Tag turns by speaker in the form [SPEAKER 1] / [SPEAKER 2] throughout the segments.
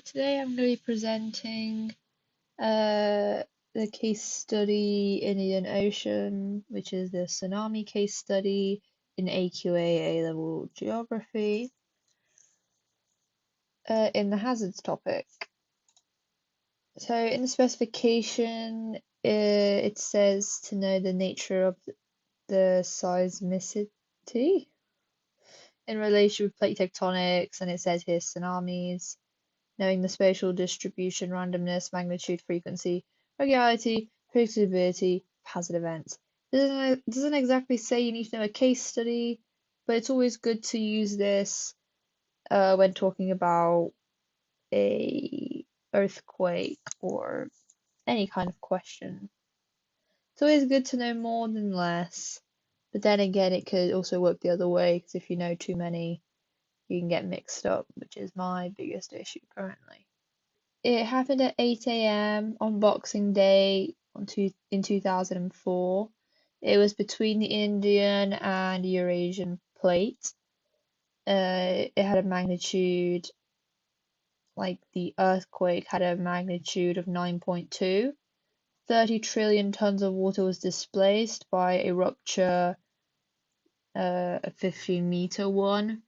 [SPEAKER 1] Today I'm going to be presenting the case study in the Indian Ocean, which is the tsunami case study in AQA A-level geography, in the hazards topic. So in the specification, it says to know the nature of the seismicity in relation with plate tectonics, and it says here tsunamis. Knowing the spatial distribution, randomness, magnitude, frequency, regularity, predictability, hazard events. It doesn't exactly say you need to know a case study, but it's always good to use this when talking about a earthquake or any kind of question. It's always good to know more than less, but then again, it could also work the other way, because if you know too many, you can get mixed up, which is my biggest issue currently. It happened at 8 a.m. on Boxing Day in 2004. It was between the Indian and Eurasian plate. It had a magnitude, like the earthquake had a magnitude of 9.2. 30 trillion tons of water was displaced by a rupture, a 15-meter one.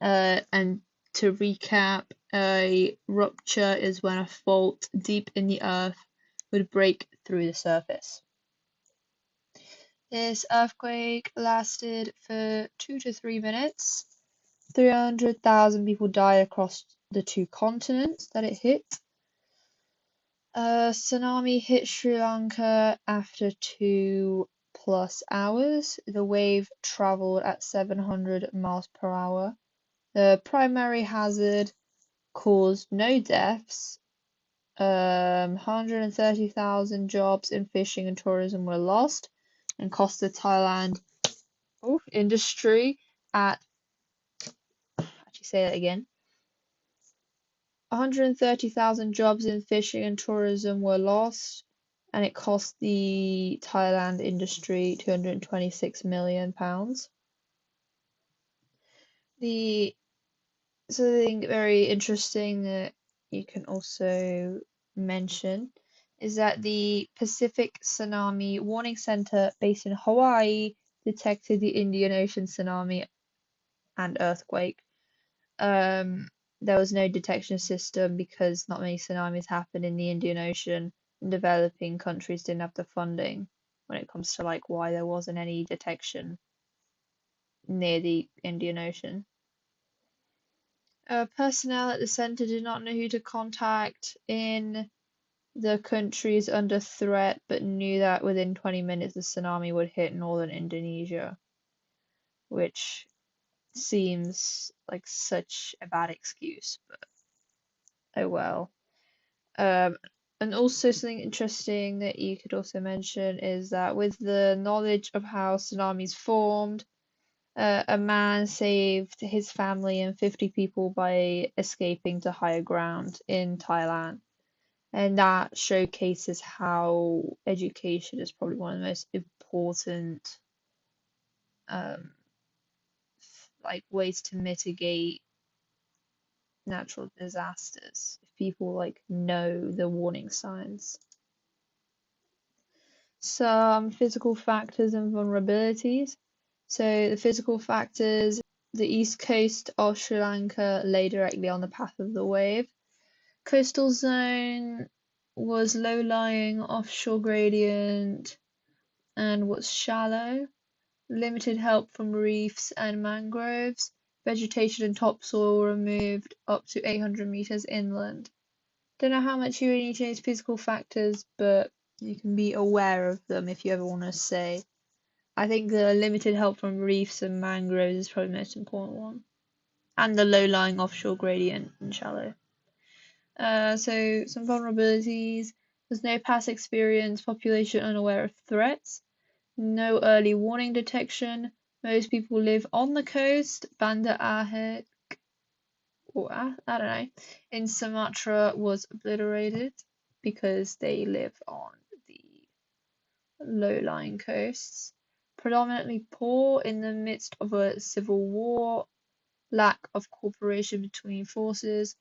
[SPEAKER 1] And to recap, a rupture is when a fault deep in the earth would break through the surface. This earthquake lasted for 2 to 3 minutes. 300,000 people died across the 2 continents that it hit. Tsunami hit Sri Lanka after 2+ hours. The wave traveled at 700 miles per hour. The primary hazard caused no deaths. 130,000 jobs in fishing and tourism were lost, and cost the Thailand industry at 130,000 jobs in fishing and tourism were lost, and it cost the Thailand industry £226 million. Something very interesting that you can also mention is that the Pacific Tsunami Warning Center based in Hawaii detected the Indian Ocean tsunami and earthquake. There was no detection system because not many tsunamis happen in the Indian Ocean, and developing countries didn't have the funding when it comes to why there wasn't any detection near the Indian Ocean. Personnel at the center did not know who to contact in the countries under threat, but knew that within 20 minutes the tsunami would hit northern Indonesia, which seems like such a bad excuse, but oh well. And also something interesting that you could also mention is that with the knowledge of how tsunamis formed, a man saved his family and 50 people by escaping to higher ground in Thailand. And that showcases how education is probably one of the most important ways to mitigate natural disasters, if people know the warning signs. Some physical factors and vulnerabilities. So the physical factors, the east coast of Sri Lanka lay directly on the path of the wave. Coastal zone was low-lying offshore gradient and was shallow. Limited help from reefs and mangroves. Vegetation and topsoil were removed up to 800 meters inland. Don't know how much you really need to know these physical factors, but you can be aware of them if you ever want to say. I think the limited help from reefs and mangroves is probably the most important one. And the low-lying offshore gradient and shallow. So some vulnerabilities. There's no past experience, population unaware of threats, no early warning detection. Most people live on the coast. Banda Aceh, or I don't know, in Sumatra was obliterated because they live on the low-lying coasts. Predominantly poor in the midst of a civil war, lack of cooperation between forces,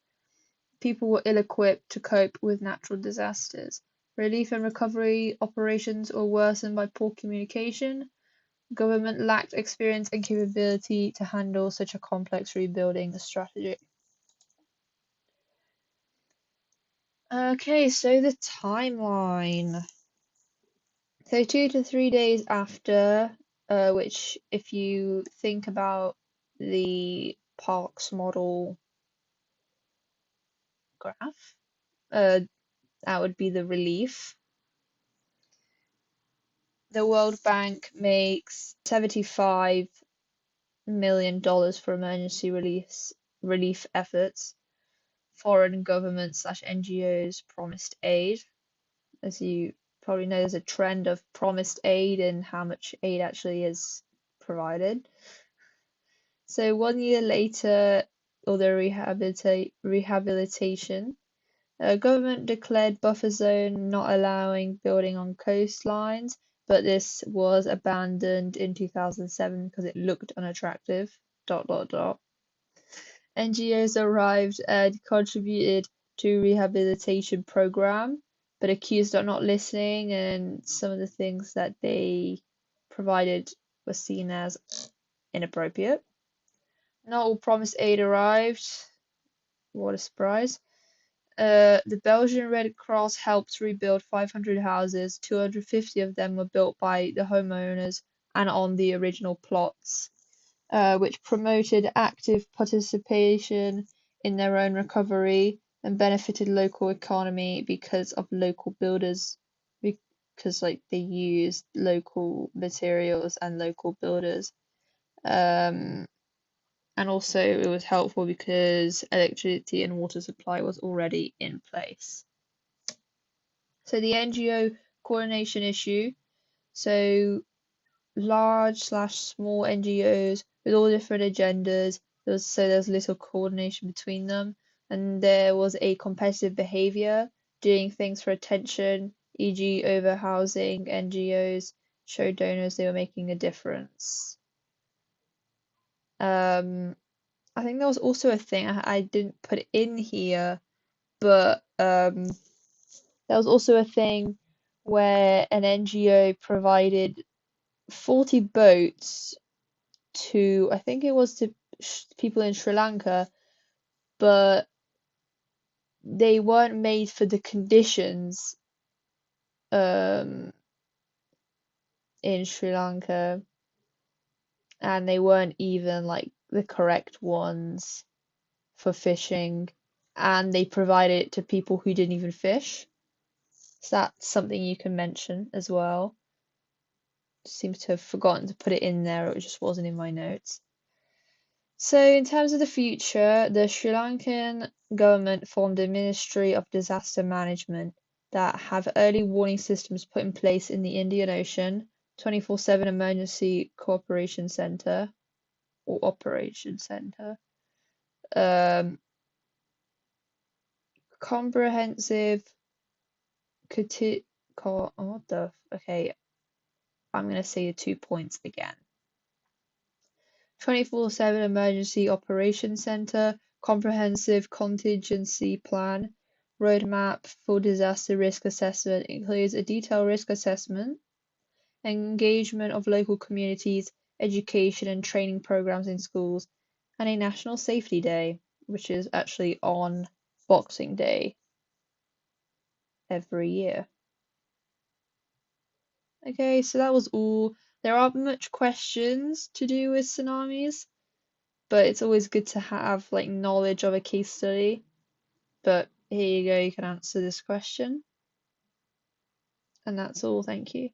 [SPEAKER 1] people were ill-equipped to cope with natural disasters. Relief and recovery operations were worsened by poor communication. Government lacked experience and capability to handle such a complex rebuilding strategy. Okay, so the timeline. So 2 to 3 days after, which if you think about the Parkes model graph, that would be the relief. The World Bank makes $75 million for emergency relief efforts. Foreign governments / NGOs promised aid. As you probably know, there's a trend of promised aid and how much aid actually is provided. So 1 year later, although rehabilitation, government declared buffer zone not allowing building on coastlines, but this was abandoned in 2007 because it looked unattractive. ... NGOs arrived and contributed to rehabilitation program, but accused of not listening, and some of the things that they provided were seen as inappropriate. Not all promised aid arrived. What a surprise. The Belgian Red Cross helped rebuild 500 houses. 250 of them were built by the homeowners and on the original plots, which promoted active participation in their own recovery and benefited local economy because of local builders, because they used local materials and local builders. And also it was helpful because electricity and water supply was already in place. So the NGO coordination issue. So large / small NGOs with all different agendas. There's little coordination between them, and there was a competitive behavior, doing things for attention, e.g. overhousing NGOs, showed donors they were making a difference. I think there was also a thing I didn't put in here, but there was also a thing where an NGO provided 40 boats to, I think it was to people in Sri Lanka, but they weren't made for the conditions in Sri Lanka, and they weren't even the correct ones for fishing, and they provided it to people who didn't even fish. So that's something you can mention as well. Seems to have forgotten to put it in there, it just wasn't in my notes. So in terms of the future, the Sri Lankan government formed a Ministry of Disaster Management that have early warning systems put in place in the Indian Ocean, 24/7 emergency cooperation center or operation center, comprehensive okay, I'm gonna say the 2 points again. 24/7 Emergency Operations Center, Comprehensive Contingency Plan, Roadmap for Disaster Risk Assessment includes a detailed risk assessment, engagement of local communities, education and training programs in schools, and a National Safety Day, which is actually on Boxing Day every year. Okay, so that was all. There aren't much questions to do with tsunamis, but it's always good to have knowledge of a case study. But here you go, you can answer this question. And that's all, thank you.